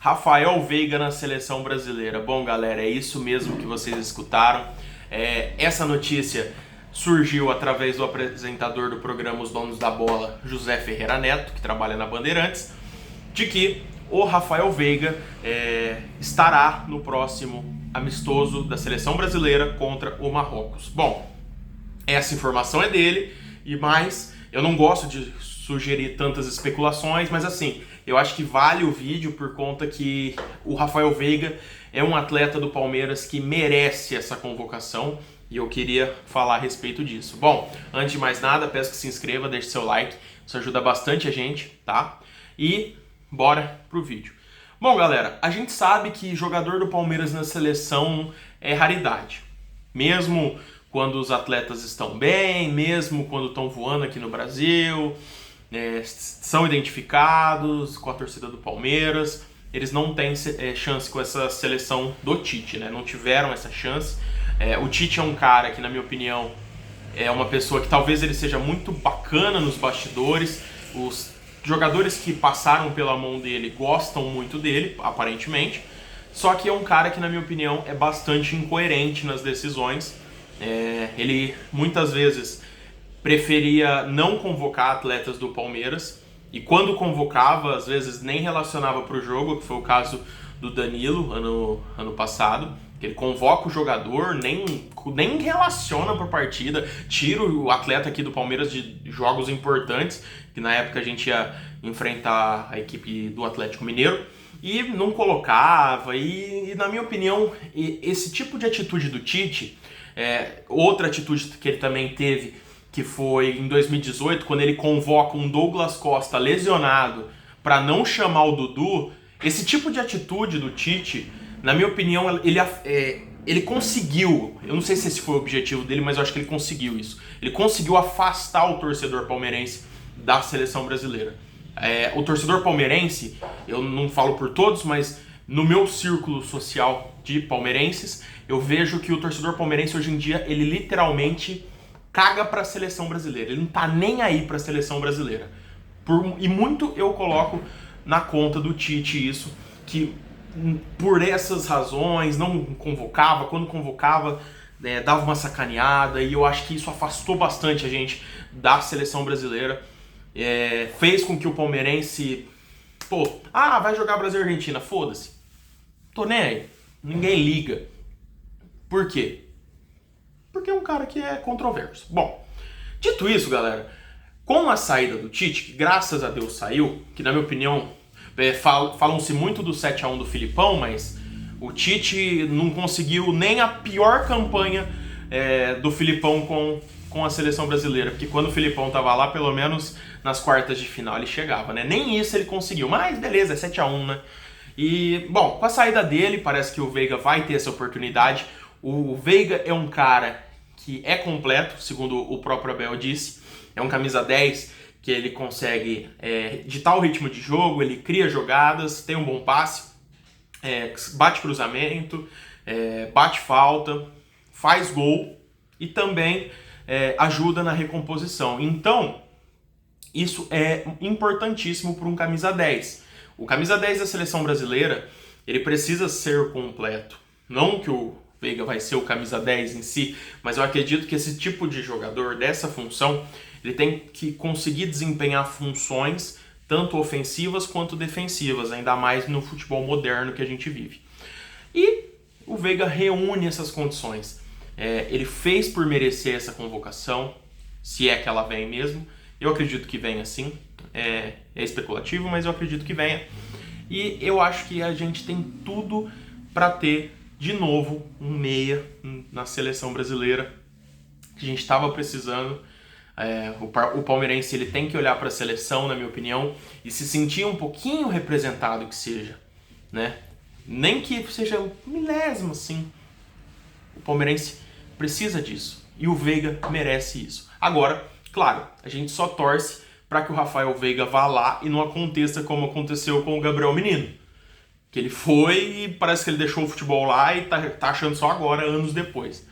Rafael Veiga na seleção brasileira. Bom, galera, é isso mesmo que vocês escutaram. Essa notícia surgiu através do apresentador do programa Os Donos da Bola, José Ferreira Neto, que trabalha na Bandeirantes, de que o Rafael Veiga estará no próximo amistoso da seleção brasileira contra o Marrocos. Bom, essa informação é dele, mas eu não gosto de sugerir tantas especulações, mas assim, eu acho que vale o vídeo por conta que o Rafael Veiga é um atleta do Palmeiras que merece essa convocação e eu queria falar a respeito disso. Bom, antes de mais nada, peço que se inscreva, deixe seu like, isso ajuda bastante a gente, tá? E bora pro vídeo. Bom, galera, a gente sabe que jogador do Palmeiras na seleção é raridade. Mesmo quando os atletas estão bem, mesmo quando estão voando aqui no Brasil, são identificados com a torcida do Palmeiras, eles não têm chance com essa seleção do Tite, né? Não tiveram essa chance. O Tite é um cara que, na minha opinião, é uma pessoa que talvez ele seja muito bacana nos bastidores. Os jogadores que passaram pela mão dele gostam muito dele, aparentemente. Só que é um cara que, na minha opinião, é bastante incoerente nas decisões. Ele muitas vezes preferia não convocar atletas do Palmeiras e quando convocava, às vezes nem relacionava para o jogo, que foi o caso do Danilo ano passado, que ele convoca o jogador, nem relaciona para a partida, tira o atleta aqui do Palmeiras de jogos importantes, que na época a gente ia enfrentar a equipe do Atlético Mineiro, e não colocava, e na minha opinião, esse tipo de atitude do Tite, outra atitude que ele também teve, que foi em 2018, quando ele convoca um Douglas Costa lesionado para não chamar o Dudu. Esse tipo de atitude do Tite, na minha opinião, ele conseguiu, eu não sei se esse foi o objetivo dele, mas eu acho que ele conseguiu isso. Ele conseguiu afastar o torcedor palmeirense da seleção brasileira. O torcedor palmeirense, eu não falo por todos, mas no meu círculo social de palmeirenses, eu vejo que o torcedor palmeirense hoje em dia, ele literalmente caga para a seleção brasileira. Ele não tá nem aí para a seleção brasileira. E muito eu coloco na conta do Tite isso, que por essas razões não convocava, quando convocava dava uma sacaneada, e eu acho que isso afastou bastante a gente da seleção brasileira. Fez com que o palmeirense, vai jogar Brasil e Argentina, foda-se. Tô nem aí. Ninguém liga. Por quê? Porque é um cara que é controverso. Bom, dito isso, galera, com a saída do Tite, que graças a Deus saiu, que na minha opinião, falam-se muito do 7-1 do Filipão, mas o Tite não conseguiu nem a pior campanha do Filipão com a seleção brasileira, porque quando o Filipão tava lá, pelo menos nas quartas de final ele chegava, né? Nem isso ele conseguiu, mas beleza, é 7-1, né? E, bom, com a saída dele, parece que o Veiga vai ter essa oportunidade. O Veiga é um cara que é completo, segundo o próprio Abel disse. É um camisa 10 que ele consegue ditar o ritmo de jogo, ele cria jogadas, tem um bom passe, bate cruzamento, bate falta, faz gol e também ajuda na recomposição. Então, isso é importantíssimo para um camisa 10. O camisa 10 da seleção brasileira, ele precisa ser completo. Não que o Veiga vai ser o camisa 10 em si, mas eu acredito que esse tipo de jogador, dessa função, ele tem que conseguir desempenhar funções tanto ofensivas quanto defensivas, ainda mais no futebol moderno que a gente vive. E o Veiga reúne essas condições. Ele fez por merecer essa convocação, se é que ela vem mesmo. Eu acredito que venha sim, é especulativo, mas eu acredito que venha. E eu acho que a gente tem tudo para ter de novo um meia na seleção brasileira que a gente estava precisando. O palmeirense ele tem que olhar para a seleção, na minha opinião, e se sentir um pouquinho representado que seja, né? Nem que seja um milésimo assim. O palmeirense precisa disso e o Veiga merece isso. Agora, claro, a gente só torce para que o Rafael Veiga vá lá e não aconteça como aconteceu com o Gabriel Menino. Que ele foi e parece que ele deixou o futebol lá e tá achando só agora, anos depois.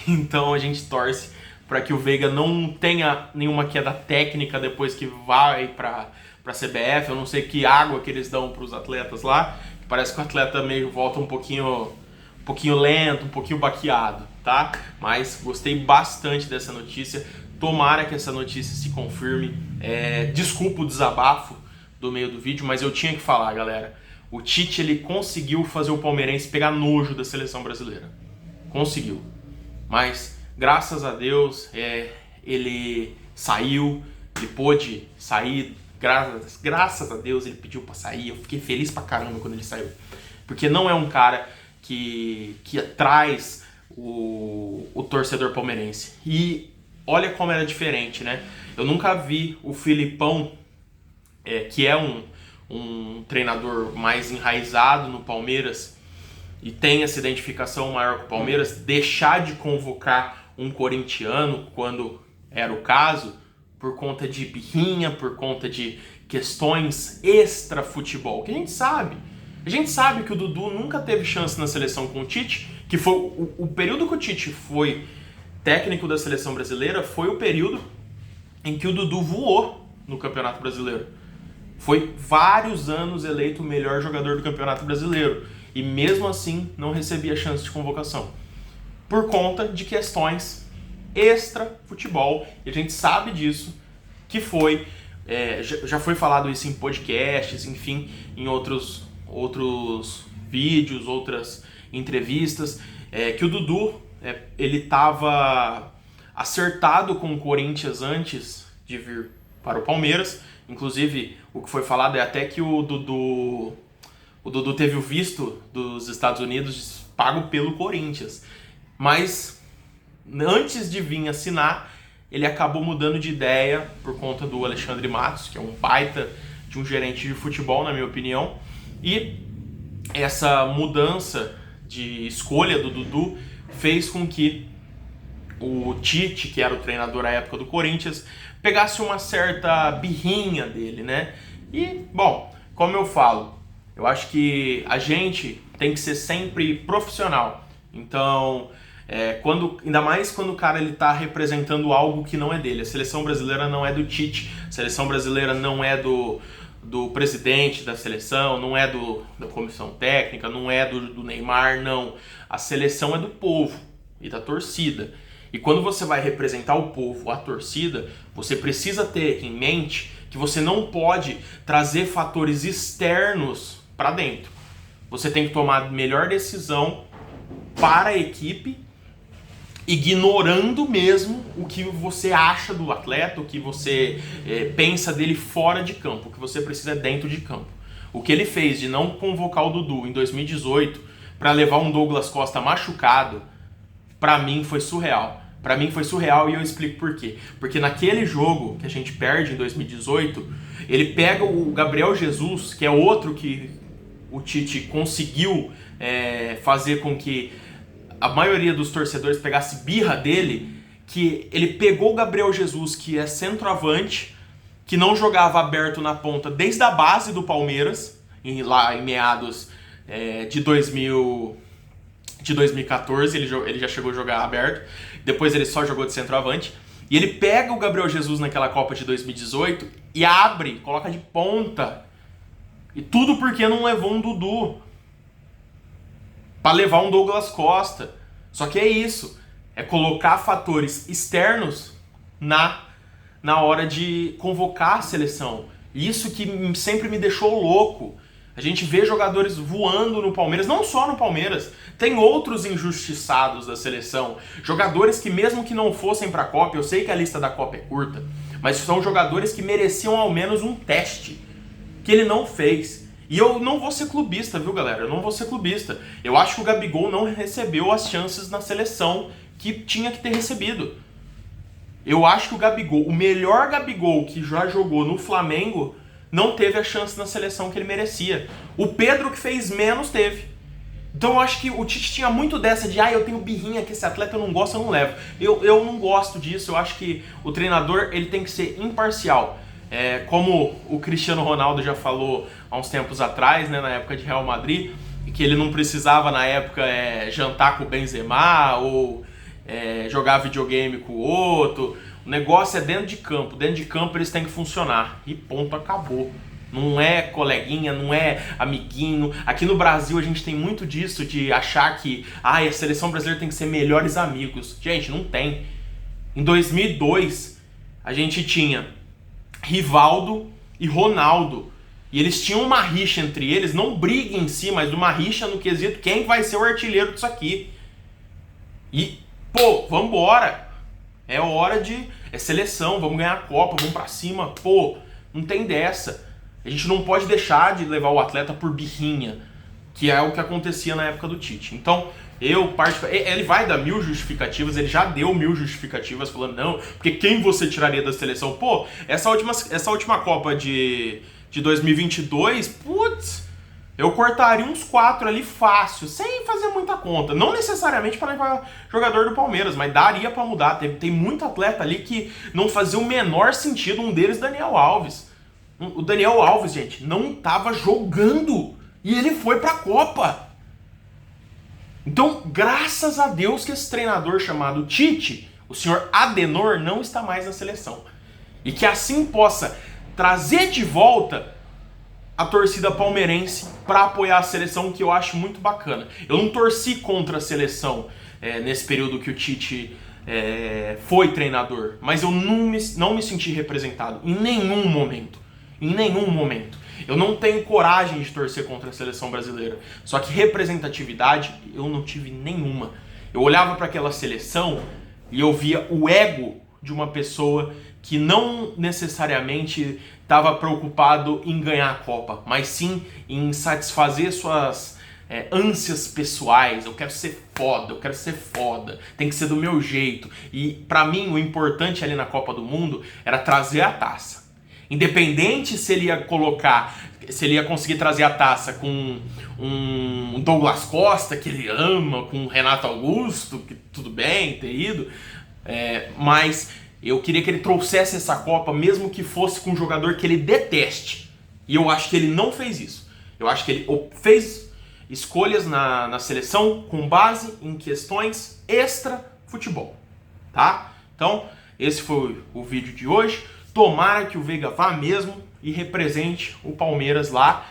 Então a gente torce para que o Veiga não tenha nenhuma queda técnica depois que vai para a CBF. Eu não sei que água que eles dão para os atletas lá, parece que o atleta meio volta um pouquinho lento, um pouquinho baqueado, tá? Mas gostei bastante dessa notícia. Tomara que essa notícia se confirme. Desculpa o desabafo do meio do vídeo, mas eu tinha que falar, galera. O Tite, ele conseguiu fazer o palmeirense pegar nojo da seleção brasileira. Conseguiu. Mas, graças a Deus, ele saiu, ele pôde sair. Graças a Deus ele pediu pra sair. Eu fiquei feliz pra caramba quando ele saiu. Porque não é um cara que traz o torcedor palmeirense. E olha como era diferente, né? Eu nunca vi o Filipão, que é um treinador mais enraizado no Palmeiras e tem essa identificação maior com o Palmeiras, deixar de convocar um corintiano quando era o caso, por conta de birrinha, por conta de questões extra-futebol, que a gente sabe. A gente sabe que o Dudu nunca teve chance na seleção com o Tite, que foi o período que o Tite foi técnico da seleção brasileira, foi o período em que o Dudu voou no Campeonato Brasileiro. Foi vários anos eleito o melhor jogador do Campeonato Brasileiro e mesmo assim não recebia chance de convocação por conta de questões extra-futebol, e a gente sabe disso, que foi, já foi falado isso em podcasts, enfim, em outros vídeos, outras entrevistas, que o Dudu, ele estava acertado com o Corinthians antes de vir para o Palmeiras. Inclusive, o que foi falado é até que o Dudu teve o visto dos Estados Unidos pago pelo Corinthians. Mas, antes de vir assinar, ele acabou mudando de ideia por conta do Alexandre Matos, que é um baita de um gerente de futebol, na minha opinião. E essa mudança de escolha do Dudu fez com que o Tite, que era o treinador à época do Corinthians, pegasse uma certa birrinha dele, né? E, bom, como eu falo, eu acho que a gente tem que ser sempre profissional. Então, ainda mais quando o cara ele tá representando algo que não é dele. A seleção brasileira não é do Tite, a seleção brasileira não é do presidente da seleção, não é da comissão técnica, não é do Neymar, não. A seleção é do povo e da torcida. E quando você vai representar o povo, a torcida, você precisa ter em mente que você não pode trazer fatores externos para dentro. Você tem que tomar a melhor decisão para a equipe, ignorando mesmo o que você acha do atleta, o que você pensa dele fora de campo, o que você precisa dentro de campo. O que ele fez de não convocar o Dudu em 2018 para levar um Douglas Costa machucado, pra mim foi surreal. Pra mim foi surreal e eu explico por quê. Porque naquele jogo que a gente perde em 2018, ele pega o Gabriel Jesus, que é outro que o Tite conseguiu fazer com que a maioria dos torcedores pegasse birra dele, que ele pegou o Gabriel Jesus, que é centroavante, que não jogava aberto na ponta desde a base do Palmeiras, lá em meados de 2014, ele já chegou a jogar aberto, depois ele só jogou de centroavante, e ele pega o Gabriel Jesus naquela Copa de 2018 e abre, coloca de ponta, e tudo porque não levou um Dudu, para levar um Douglas Costa. Só que é isso, é colocar fatores externos na hora de convocar a seleção. Isso que sempre me deixou louco. A gente vê jogadores voando no Palmeiras, não só no Palmeiras, tem outros injustiçados da seleção, jogadores que mesmo que não fossem para a Copa, eu sei que a lista da Copa é curta, mas são jogadores que mereciam ao menos um teste, que ele não fez. E eu não vou ser clubista, viu, galera? Eu não vou ser clubista. Eu acho que o Gabigol não recebeu as chances na seleção que tinha que ter recebido. Eu acho que o Gabigol, o melhor Gabigol que já jogou no Flamengo, não teve a chance na seleção que ele merecia. O Pedro, que fez menos, teve. Então eu acho que o Tite tinha muito dessa de eu tenho birrinha que esse atleta eu não gosto, eu não levo. Eu não gosto disso, eu acho que o treinador ele tem que ser imparcial. Como o Cristiano Ronaldo já falou há uns tempos atrás, né, na época de Real Madrid, que ele não precisava na época jantar com o Benzema ou jogar videogame com o outro. O negócio é dentro de campo eles têm que funcionar e ponto, acabou. Não é coleguinha, não é amiguinho. Aqui no Brasil a gente tem muito disso de achar que a seleção brasileira tem que ser melhores amigos. Gente, não tem. Em 2002 a gente tinha Rivaldo e Ronaldo. E eles tinham uma rixa entre eles, não briga em si, mas uma rixa no quesito quem vai ser o artilheiro disso aqui. E, pô, vambora. É hora de... É seleção, vamos ganhar a Copa, vamos pra cima. Pô, não tem dessa. A gente não pode deixar de levar o atleta por birrinha, que é o que acontecia na época do Tite. Então, ele vai dar 1000 justificativas, ele já deu 1000 justificativas, falando, não, porque quem você tiraria da seleção? Pô, essa última Copa de 2022, putz, eu cortaria uns 4 ali fácil, sem fazer muita conta. Não necessariamente para levar jogador do Palmeiras, mas daria para mudar. Tem muito atleta ali que não fazia o menor sentido, um deles, Daniel Alves. O Daniel Alves, gente, não estava jogando e ele foi para a Copa. Então, graças a Deus que esse treinador chamado Tite, o senhor Adenor, não está mais na seleção. E que assim possa trazer de volta a torcida palmeirense para apoiar a seleção, que eu acho muito bacana. Eu não torci contra a seleção nesse período que o Tite foi treinador, mas eu não me senti representado em nenhum momento. Em nenhum momento. Eu não tenho coragem de torcer contra a seleção brasileira. Só que representatividade eu não tive nenhuma. Eu olhava para aquela seleção e eu via o ego de uma pessoa que não necessariamente estava preocupado em ganhar a Copa, mas sim em satisfazer suas ânsias pessoais. Eu quero ser foda, tem que ser do meu jeito. E para mim o importante ali na Copa do Mundo era trazer a taça. Independente se ele ia conseguir trazer a taça com um Douglas Costa, que ele ama, com o Renato Augusto, que tudo bem ter ido, mas eu queria que ele trouxesse essa Copa, mesmo que fosse com um jogador que ele deteste. E eu acho que ele não fez isso. Eu acho que ele fez escolhas na seleção com base em questões extra-futebol, tá? Então, esse foi o vídeo de hoje. Tomara que o Veiga vá mesmo e represente o Palmeiras lá,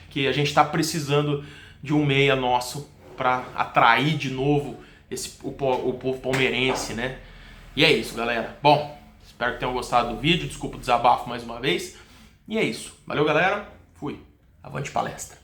que a gente está precisando de um meia nosso para atrair de novo o povo palmeirense, né? E é isso, galera. Bom, espero que tenham gostado do vídeo. Desculpa o desabafo mais uma vez. E é isso. Valeu, galera. Fui. Avante palestra.